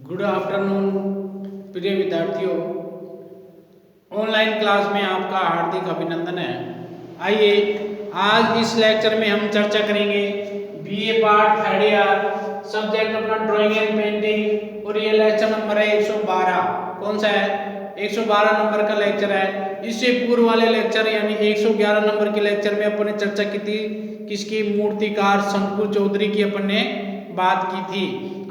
Good afternoon प्रिय विद्यार्थियों, online class में आपका हार्दिक अभिनंदन है। आइए आज इस लेक्चर में हम चर्चा करेंगे BA part third year subject अपना ड्राइंग एंड पेंटिंग, और ये लेक्चर नंबर है 112। कौन सा है? 112 नंबर का लेक्चर है। इससे पूर्व वाले लेक्चर यानी 111 नंबर के लेक्चर में अपन ने चर्चा की थी किसकी? मूर्तिकार शंकु चौधरी की अपन ने बात की थी।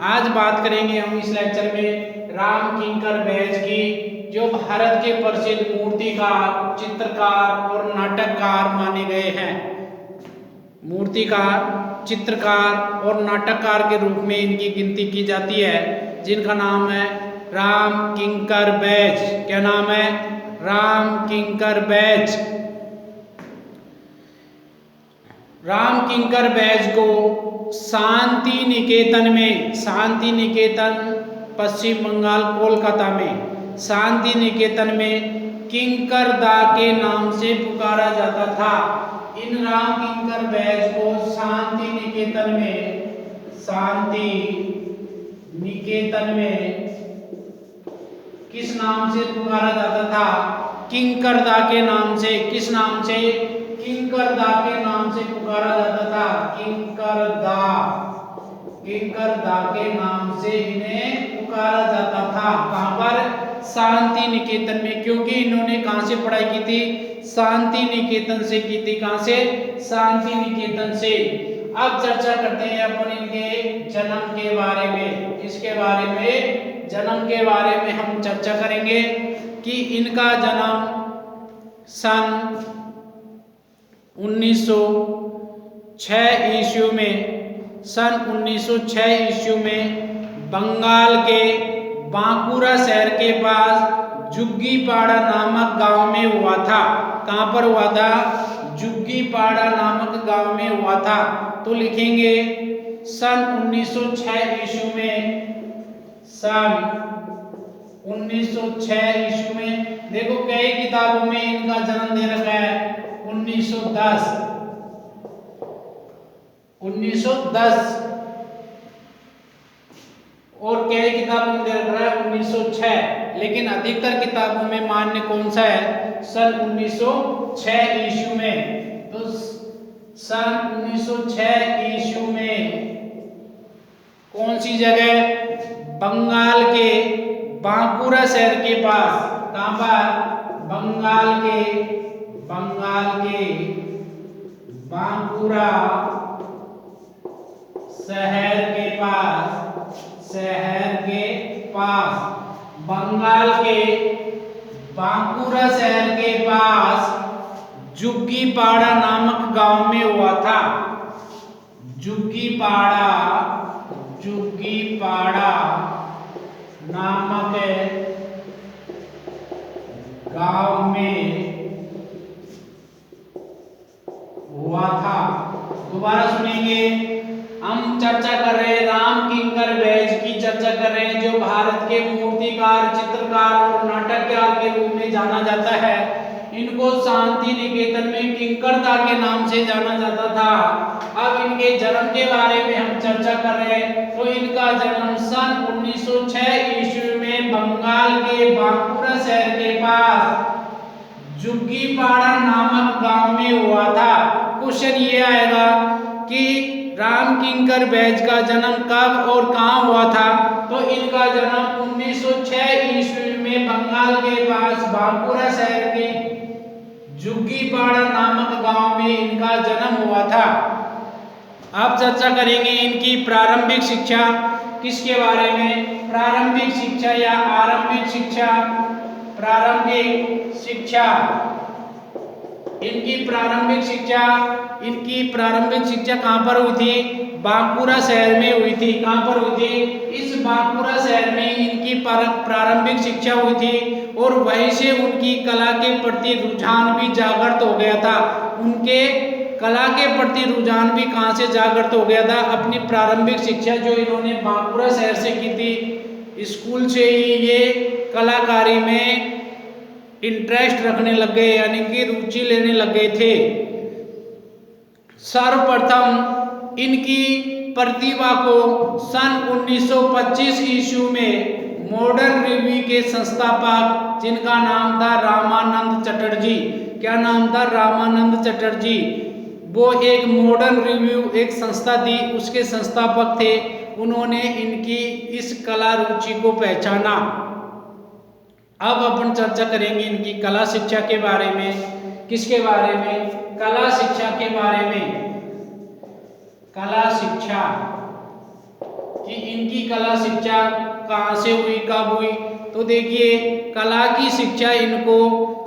आज बात करेंगे हम इस लेक्चर में राम किंकर बैज की, जो भारत के प्रसिद्ध मूर्तिकार, चित्रकार और नाटककार माने गए हैं। मूर्तिकार, चित्रकार और नाटककार के रूप में इनकी गिनती की जाती है, जिनका नाम है राम किंकर बैज। क्या नाम है? राम किंकर बैज। राम किंकर बैज को शांति निकेतन में, शांति निकेतन पश्चिम बंगाल कोलकाता में, शांति निकेतन में किंकर दा के नाम से पुकारा जाता था। इन राम किंकर बैज को शांति निकेतन में, शांति निकेतन में किस नाम से पुकारा जाता था? किंकर दा के नाम से। किस नाम से? किंकर दा के नाम से पुकारा जाता था। किंकर दा, किंकर दा के नाम से इन्हें पुकारा जाता था। कहां पर? शांति निकेतन में। क्योंकि इन्होंने कहां से पढ़ाई की थी? शांति निकेतन से की थी। कहां से? शांति निकेतन से। अब चर्चा करते हैं अपन इनके जन्म के बारे में। इसके बारे में, जन्म के बारे में हम चर्चा करेंगे कि इनका जन्म सन 1906 ईस्वी में, सन 1906 ईस्वी में बंगाल के बांकुरा शहर के पास जुग्गीपाड़ा नामक गांव में हुआ था। कहां पर हुआ था? जुग्गीपाड़ा नामक गांव में हुआ था। तो लिखेंगे सन 1906 ईस्वी में, सन 1906 ईस्वी में। देखो कई किताबों में इनका जन्म दे रखा है 1910, 1910, और कई किताबों में दे रखा है 1906, लेकिन अधिकतर किताबों में मान्य कौन सा है? सन 1906 ईस्वी में। तो सन 1906 ईस्वी में कौन सी जगह? बंगाल के बांकुरा शहर के पास। कहां पर? बंगाल के बांकुरा शहर के पास, शहर के पास, बंगाल के बांकुरा शहर के पास जुग्गीपाड़ा नामक गांव में हुआ था। जुग्गीपाड़ा, जुग्गीपाड़ा नामक गांव में हुआ था। दोबारा सुनेंगे। हम चर्चा कर रहे हैं राम किंकर बैज की, चर्चा कर रहे हैं जो भारत के मूर्तिकार, चित्रकार और नाटककार के रूप में जाना जाता है। इनको शांति निकेतन में किंकरदा के नाम से जाना जाता था। अब इनके जन्म के बारे में हम चर्चा कर रहे हैं। तो इनका जन्म सन 1906 ईस्वी में बंगाल के बांकुरा शहर के पास जुग्गीपाड़ा नामक गांव में हुआ था। क्वेश्चन ये आएगा कि राम किंकर बैज का जन्म कब और कहां हुआ था? तो इनका जन्म 1906 ईस्वी में बंगाल के पास बांकुरा शहर के जुग्गीपाड़ा नामक गांव में इनका जन्म हुआ था। अब चर्चा करेंगे इनकी प्रारंभिक शिक्षा। किसके बारे में? प्रारंभिक शिक्षा या आरंभिक शिक्षा। प्रारंभिक शिक्षा, इनकी प्रारंभिक शिक्षा, इनकी प्रारंभिक शिक्षा कहां पर हुई थी? बांकुरा शहर में हुई थी। कहां पर हुई थी? इस बांकुरा शहर में इनकी प्रारंभिक शिक्षा हुई थी, और वहीं से उनकी कला के प्रति रुझान भी जागृत हो गया था। उनके कला के प्रति रुझान भी कहां से जागृत हो गया था? अपनी प्रारंभिक शिक्षा जो इन्होंने बांकुरा शहर से की थी, स्कूल से ही ये कलाकारी में इंटरेस्ट रखने लग गए, यानी कि रुचि लेने लग गए थे। सर्वप्रथम इनकी प्रतिभा को सन 1925 ईस्वी में मॉडर्न रिव्यू के संस्थापक, जिनका नाम था रामानंद चटर्जी, क्या नाम था? रामानंद चटर्जी, वो एक मॉडर्न रिव्यू एक संस्था थी, उसके संस्थापक थे। उन्होंने इनकी इस कला रुचि को पहचाना। अब अपन चर्चा करेंगे इनकी कला शिक्षा के बारे में। किसके बारे में? कला शिक्षा के बारे में। कला शिक्षा कि इनकी कला शिक्षा कहाँ से हुई, कब हुई? तो देखिए, कला की शिक्षा इनको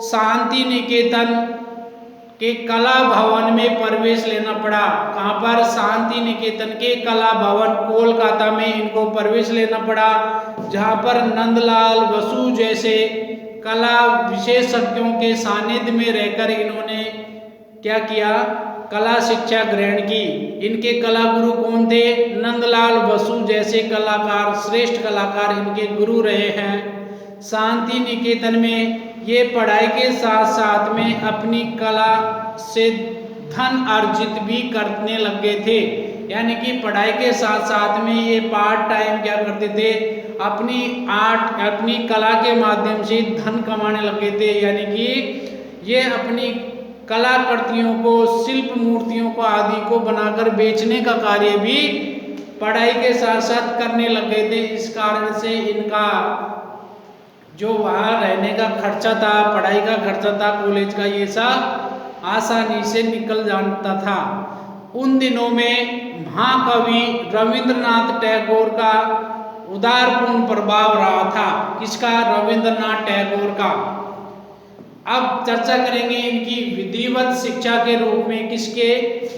शांति निकेतन के कला भवन में प्रवेश लेना पड़ा। कहाँ पर? शांति निकेतन के कला भवन कोलकाता में इनको प्रवेश लेना पड़ा, जहाँ पर नंदलाल बसु जैसे कला विशेषज्ञों के सानिध्य में रहकर इन्होंने क्या किया? कला शिक्षा ग्रहण की। इनके कला गुरु कौन थे? नंदलाल बसु जैसे कलाकार, श्रेष्ठ कलाकार इनके गुरु रहे हैं। शांति निकेतन में ये पढ़ाई के साथ साथ में अपनी कला से धन अर्जित भी करने लग गए थे। यानी कि पढ़ाई के साथ साथ में ये पार्ट टाइम क्या करते थे? अपनी कला के माध्यम से धन कमाने लग गए थे। यानी कि ये अपनी कलाकृतियों को, शिल्प मूर्तियों को आदि को बनाकर बेचने का कार्य भी पढ़ाई के साथ साथ करने लग गए थे। इस कारण से इनका जो वहाँ रहने का खर्चा था, पढ़ाई का खर्चा था कॉलेज का, ये सब आसानी से निकल जाता था। उन दिनों में महाकवि रविंद्रनाथ टैगोर का उदारपूर्ण प्रभाव रहा था। किसका? रविंद्रनाथ टैगोर का। अब चर्चा करेंगे इनकी विधिवत शिक्षा के रूप में। किसके?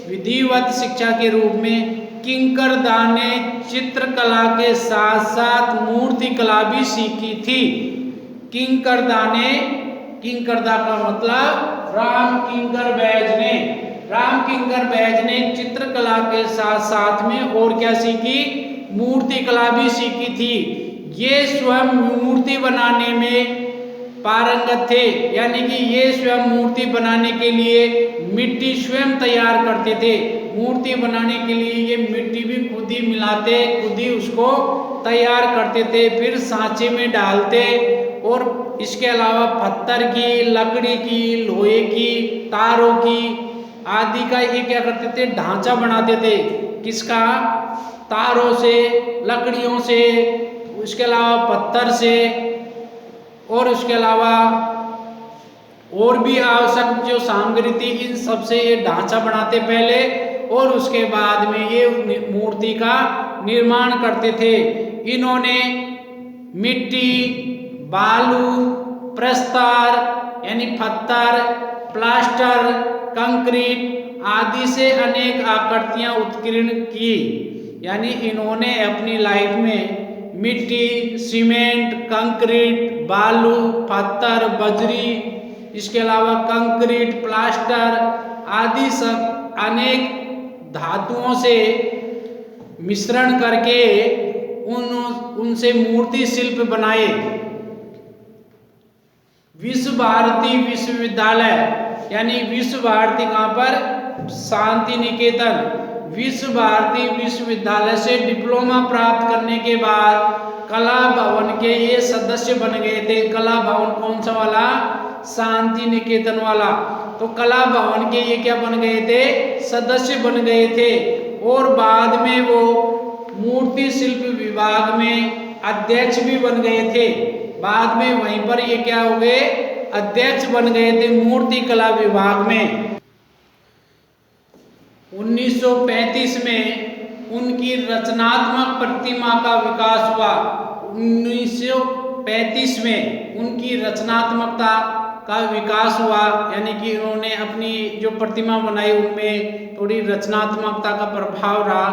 विधिवत शिक्षा के रूप में किंकरदा ने चित्रकला के साथ साथ मूर्ति कला भी सीखी थी। किंकरदा ने, किंकरदा का मतलब राम किंकर बैज ने, राम किंकर बैज ने चित्रकला के साथ साथ में और क्या सीखी? मूर्ति कला भी सीखी थी। ये स्वयं मूर्ति बनाने में पारंगत थे। यानी कि ये स्वयं मूर्ति बनाने के लिए मिट्टी स्वयं तैयार करते थे। मूर्ति बनाने के लिए ये मिट्टी भी खुद ही मिलाते, खुद ही उसको तैयार करते थे, फिर सांचे में डालते। और इसके अलावा पत्थर की, लकड़ी की, लोहे की, तारों की आदि का ये क्या करते थे? ढांचा बनाते थे। किसका? तारों से, लकड़ियों से, उसके अलावा पत्थर से, और उसके अलावा और भी आवश्यक जो सामग्री थी, इन सब से ये ढांचा बनाते पहले, और उसके बाद में ये मूर्ति का निर्माण करते थे। इन्होंने मिट्टी, बालू, प्रस्तर यानी पत्थर, प्लास्टर, कंक्रीट आदि से अनेक आकृतियां उत्कीर्ण की। यानी इन्होंने अपनी लाइफ में मिट्टी, सीमेंट, कंक्रीट, बालू, पत्थर, बजरी, इसके अलावा कंक्रीट, प्लास्टर आदि सब अनेक धातुओं से मिश्रण करके उनसे मूर्ति शिल्प बनाए। विश्व भारती विश्वविद्यालय, यानी विश्व भारती कहाँ पर? शांति निकेतन। विश्व भारती विश्वविद्यालय से डिप्लोमा प्राप्त करने के बाद कला भवन के ये सदस्य बन गए थे। कला भवन कौन सा वाला? शांति निकेतन वाला। तो कला भवन के ये क्या बन गए थे? सदस्य बन गए थे। और बाद में वो मूर्ति शिल्प विभाग में अध्यक्ष भी बन गए थे। बाद में वहीं पर ये क्या हो गए? अध्यक्ष बन गए थे मूर्ति कला विभाग में। 1935 में उनकी रचनात्मक प्रतिमा का विकास हुआ। 1935 में उनकी रचनात्मकता का विकास हुआ, यानी कि उन्होंने अपनी जो प्रतिमा बनाई उनमें थोड़ी रचनात्मकता का प्रभाव रहा।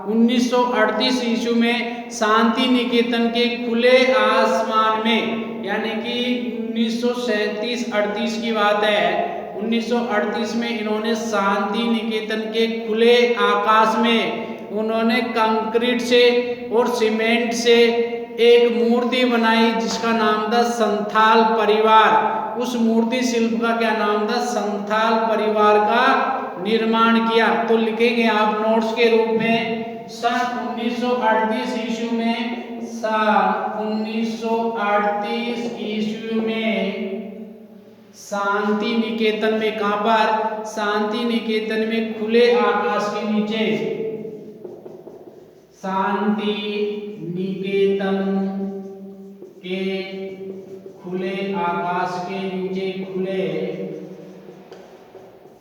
1938 ईस्वी में शांति निकेतन के खुले आसमान में, यानी कि 1937-38 की बात है, 1938 में इन्होंने शांति निकेतन के खुले आकाश में उन्होंने कंक्रीट से और सीमेंट से एक मूर्ति बनाई जिसका नाम था संथाल परिवार। उस मूर्ति शिल्प का क्या नाम था? संथाल परिवार का निर्माण किया। तो लिखेंगे आप नोट्स के रूप में सन 1938 ईस्वी में, सन 1938 ईस्वी में शांति निकेतन में, कहां पर? शांति निकेतन में खुले आकाश के नीचे, शांति निकेतन के खुले आकाश के नीचे, खुले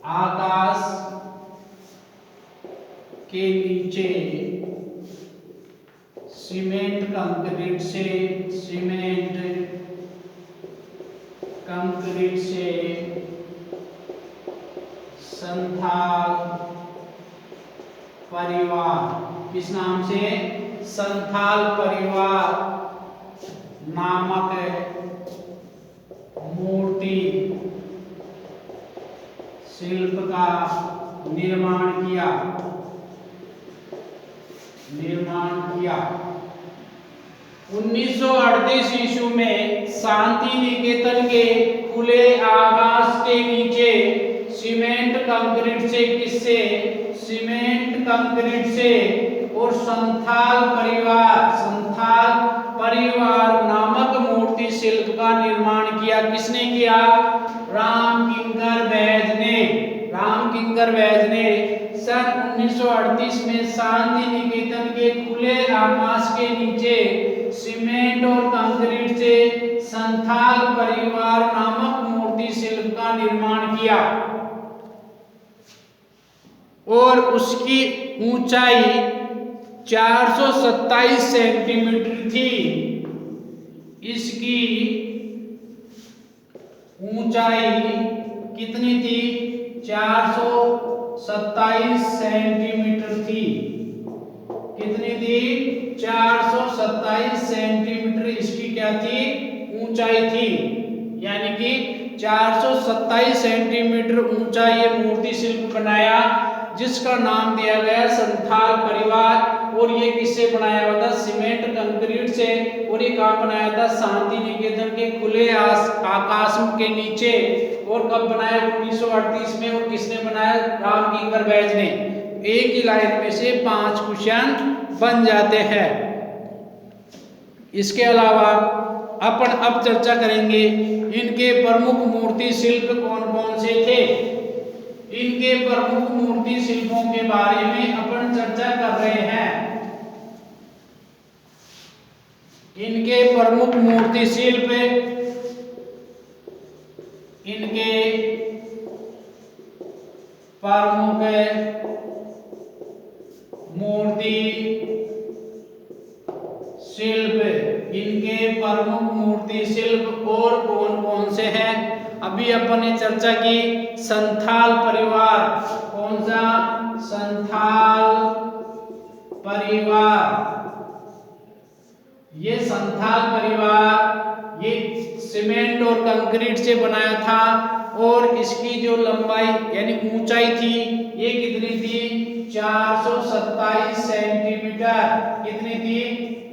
आकाश के नीचे सीमेंट कंक्रीट से, सीमेंट कंक्रीट से संथाल परिवार, किस नाम से? संथाल परिवार नामक मूर्ति शिल्प का निर्माण किया, निर्माण किया। 1938 ईस्वी में शांति निकेतन के खुले आकाश के नीचे सीमेंट कंक्रीट से, किससे? सीमेंट कंक्रीट से और संथाल परिवार नामक मूर्ति शिल्प का निर्माण किया। किसने किया? रामकिंकर बैज ने। रामकिंकर बैज ने सन 1938 में शांति निकेतन के खुले आकाश के नीचे सीमेंट और कंक्रीट से संथाल परिवार नामक मूर्ति शिल्प का निर्माण किया और उसकी ऊंचाई 427 सेंटीमीटर थी। इसकी ऊंचाई कितनी थी? 427 सेंटीमीटर थी। कितनी थी? 427 सेंटीमीटर इसकी क्या थी? ऊंचाई थी। यानी कि 427 सेंटीमीटर ऊंचा ये मूर्ति शिल्प बनाया, जिसका नाम दिया गया संथाल परिवार। और ये किससे बनाया हुआ था? सीमेंट कंक्रीट से। और ये कहाँ बनाया था? शांति निकेतन के खुले आकाश के नीचे। और कब बनाया? 1938 में। और किसने बनाया? रामकिंकर बैज ने। एक ही लाइन में से 5 क्वेश्चन बन जाते हैं। इसके अलावा अपन अब चर्चा करेंगे इनके प्रमुख मूर्ति शिल्प कौन कौन से थे। इनके प्रमुख मूर्ति शिल्पों के बारे में अपन चर्चा कर रहे हैं। इनके प्रमुख मूर्ति शिल्प, इनके प्रमुख मूर्ति शिल्प, इनके प्रमुख मूर्ति शिल्प और कौन कौन से हैं? अभी अपन ने चर्चा की संथाल परिवार। कौन सा? संथाल परिवार। ये संथाल परिवार ये सीमेंट और कंक्रीट से बनाया था और इसकी जो लंबाई यानी ऊंचाई थी ये कितनी थी? 427 सेंटीमीटर। कितनी थी?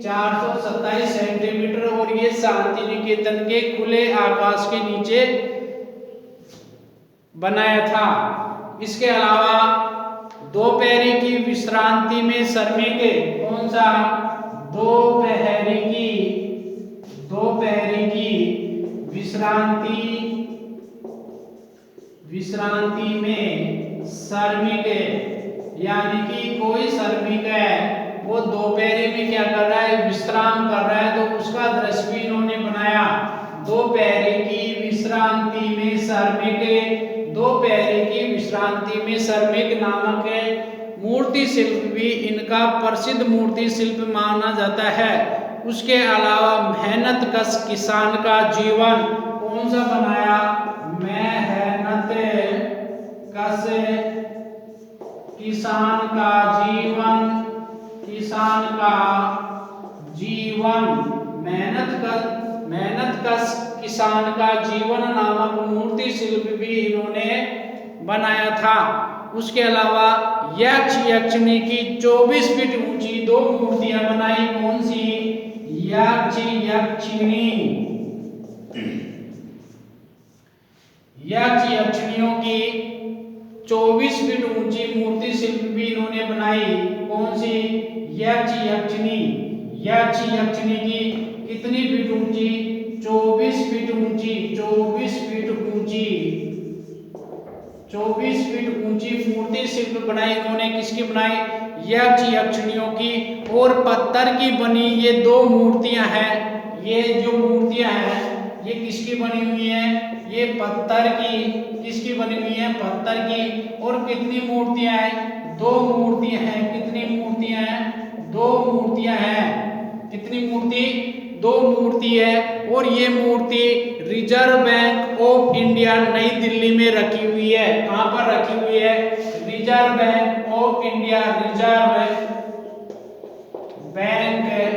427 सेंटीमीटर। और ये शांति निकेतन के खुले आकाश के नीचे बनाया था। इसके अलावा दोपहरी की विश्रांति में श्रमिक, कौन सा? दोपहरी की विश्रांति में श्रमिक, यानी कि कोई श्रमिक है वो दोपहरी में क्या कर रहा है? विश्राम कर रहा है, तो उसका दृश्य भी इन्होंने बनाया। दोपहरी की विश्रांति में श्रमिक, दोपहरी की विश्रांति में श्रमिक नामक मूर्ति शिल्प भी इनका प्रसिद्ध मूर्ति शिल्प माना जाता है। उसके अलावा मेहनत कश किसान का जीवन, कौन सा बनाया? मेहनत कश किसान का जीवन, किसान का जीवन, मेहनत कश किसान का जीवन नामक मूर्ति शिल्प भी इन्होंने बनाया था। उसके अलावा यक्ष यक्षिणी की 24 फीट ऊंची 2 मूर्तियां बनाई। कौन सी? यक्ष यक्षिणी। यक्ष यक्षिणियों की 24 फीट ऊंची मूर्ति शिल्प भी इन्होंने बनाई। कौन सी? यक्ष यक्षिणी। यक्ष यक्षिणी की कितनी फीट ऊंची? 24 फीट ऊंची। 24 फीट ऊंची। 24 फीट ऊंची मूर्ति शिल्प बनाई इन्होंने। किसकी बनाई? यक्ष यक्षिणियों की। और पत्थर की बनी ये दो मूर्तियां हैं। ये जो मूर्तियां हैं ये किसकी बनी हुई है? ये पत्थर की। किसकी बनी हुई है? पत्थर की। और कितनी मूर्तियां हैं? दो मूर्तियां हैं। कितनी मूर्तियां हैं? दो मूर्तियां हैं। कितनी मूर्ति? दो मूर्ति है। और ये मूर्ति रिजर्व बैंक ऑफ इंडिया नई दिल्ली में रखी हुई है। कहां पर रखी हुई है? Reserve bank of India. Reserve bank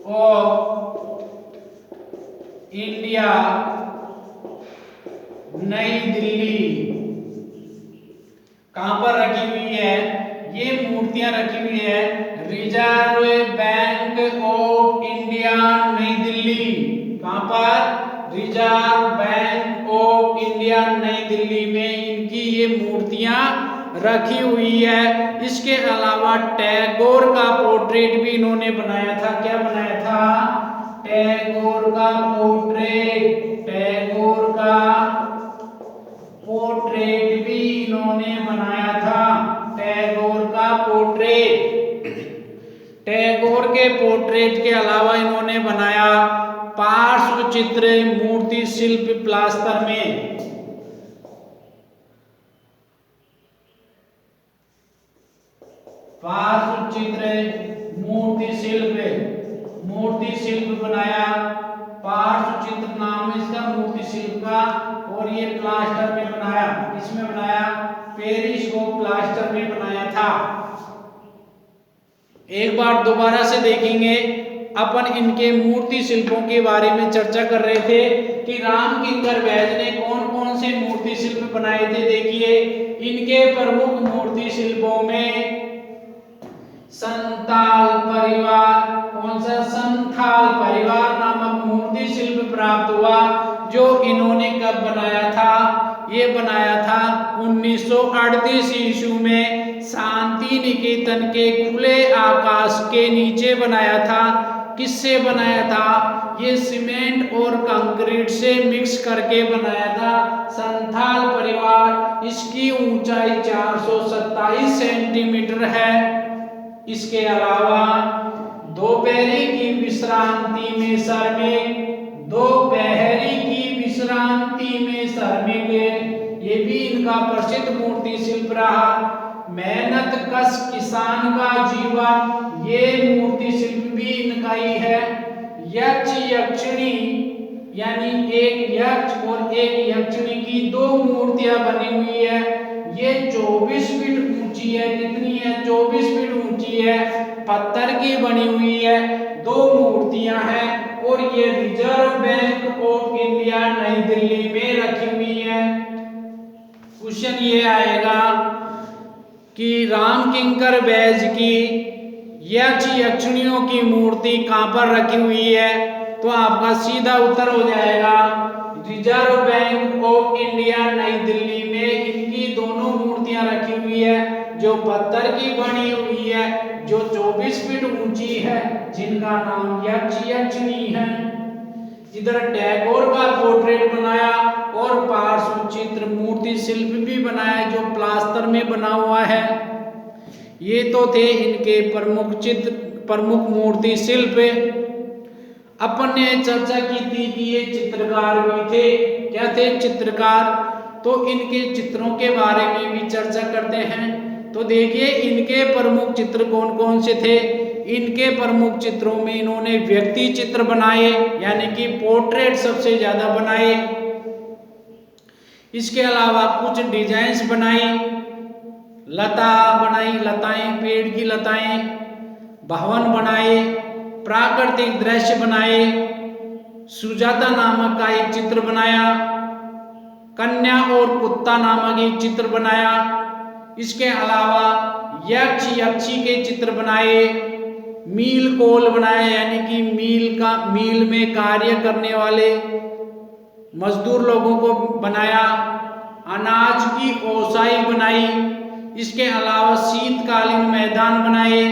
of India नई दिल्ली। कहां पर रखी हुई है? ये मूर्तियां रखी हुई है रिजर्व बैंक ऑफ इंडिया नई दिल्ली। कहां पर? रिजर्व बैंक ऑफ इंडिया नई दिल्ली में इनकी ये मूर्तियां रखी हुई है। इसके अलावा टैगोर का पोर्ट्रेट भी इन्होंने बनाया था। क्या बनाया था? टैगोर का पोर्ट्रेट। टैगोर का पोर्ट्रेट भी इन्होंने बनाया था। टैगोर का पोर्ट्रेट। टैगोर के पोर्ट्रेट के अलावा इन्होंने बनाया पार्श्व चित्र मूर्ति शिल्प प्लास्टर में। पार्श्व चित्र मूर्ति शिल्प बनाया। पार्श्व चित्र नाम है इसका मूर्ति शिल्प का। और ये प्लास्टर में बनाया। किसमें बनाया? पेरिस को प्लास्टर में बनाया था। एक बार दोबारा से देखेंगे। अपन इनके मूर्ति शिल्पों के बारे में चर्चा कर रहे थे कि रामकिंकर बैज ने कौन कौन से मूर्ति शिल्प बनाए थे। देखिए इनके प्रमुख मूर्ति शिल्पों में संथाल परिवार। कौन सा? संथाल परिवार नामक मूर्ति शिल्प प्राप्त हुआ। जो इन्होंने कब बनाया था? ये बनाया था 1938 ईस्वी में शांति निकेतन के खुले आकाश के नीचे बनाया था। किससे बनाया था? ये सीमेंट और कंक्रीट से मिक्स करके बनाया था संथाल परिवार। इसकी ऊंचाई 427 सेंटीमीटर है। इसके अलावा दोपहरी की विश्रांति में श्रमिक। दोपहरी की विश्रांति में श्रमिक ये भी इनका प्रसिद्ध मूर्ति शिल्प रहा। मेहनत कश किसान का जीवन ये मूर्ति शिल्प भी इनका ही है। यक्ष यक्षिणी यानी एक यक्ष और एक यक्षिणी की दो मूर्तियां बनी हुई है। ये 24 फीट ऊंची है। कितनी है? 24 फीट ऊंची है। पत्थर की बनी हुई है। दो मूर्तियां हैं। और ये रिजर्व बैंक ऑफ इंडिया नई दिल्ली में रखी हुई है। क्वेश्चन ये आएगा कि रामकिंकर बैज की यक्ष यक्षिणियों की मूर्ति कहां पर रखी हुई है? तो आपका सीधा उत्तर हो जाएगा रिजर्व बैंक ऑफ इंडिया नई दिल्ली में इनकी दोनों मूर्तियां रखी हुई है। जो पत्थर की बनी हुई है, जो 24 फीट ऊंची है, जिनका नाम यक्ष यक्षिणी है। इधर टैगोर का पोर्ट्रेट बनाया और पार्श्व चित्र मूर्ति शिल्प भी बनाया जो प्लास्टर में बना हुआ है। ये तो थे इनके प्रमुख मूर्ति शिल्प। अपन ने चर्चा की थी कि ये चित्रकार भी थे। क्या थे? चित्रकार। तो इनके चित्रों के बारे में भी चर्चा करते हैं। तो देखिए इनके प्रमुख चित्र कौन कौन से थे। इनके प्रमुख चित्रों में इन्होंने व्यक्ति चित्र बनाए यानी कि पोर्ट्रेट सबसे ज्यादा बनाए। इसके अलावा कुछ डिजाइन्स बनाई, लता बनाई, लताएं, पेड़ की लताएं, भवन बनाए, प्राकृतिक दृश्य बनाए, सुजाता नामक का एक चित्र बनाया, कन्या और कुत्ता नामक एक चित्र बनाया। इसके अलावा यक्ष यक्षी के चित्र बनाए, मील कोल बनाए यानी कि मील में कार्य करने वाले मजदूर लोगों को बनाया, अनाज की ओसाई बनाई। इसके अलावा शीतकालीन मैदान बनाए,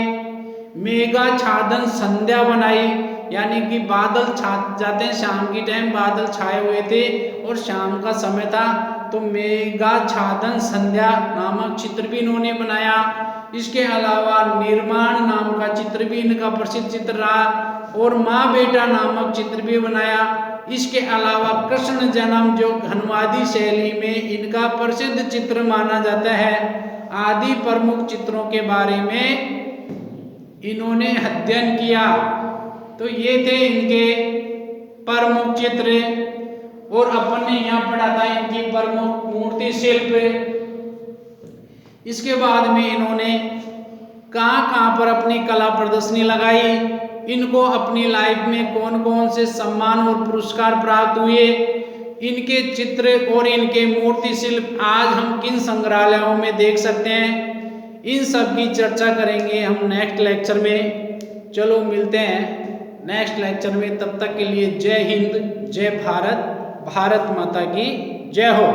मेघाच्छादन संध्या बनाई, यानी कि बादल छा जाते हैं, शाम की टाइम बादल छाए हुए थे और शाम का समय था, तो मेघाच्छादन संध्या नामक चित्र भी इन्होंने बनाया। इसके अलावा निर्माण नाम का चित्र भी इनका प्रसिद्ध चित्र रहा और माँ बेटा नामक चित्र भी बनाया। इसके अलावा कृष्ण जन्म जो घनवादी शैली में इनका प्रसिद्ध चित्र माना जाता है। आदि प्रमुख चित्रों के बारे में इन्होंने अध्ययन किया। तो ये थे इनके प्रमुख चित्र और अपन ने यहाँ पढ़ा था इनकी प्रमुख मूर्ति शिल्प। इसके बाद में इन्होंने कहाँ कहाँ पर अपनी कला प्रदर्शनी लगाई, इनको अपनी लाइफ में कौन कौन से सम्मान और पुरस्कार प्राप्त हुए, इनके चित्र और इनके मूर्ति शिल्प आज हम किन संग्रहालयों में देख सकते हैं, इन सब की चर्चा करेंगे हम नेक्स्ट लेक्चर में। चलो मिलते हैं नेक्स्ट लेक्चर में, तब तक के लिए जय हिंद, जय भारत, भारत माता की जय हो।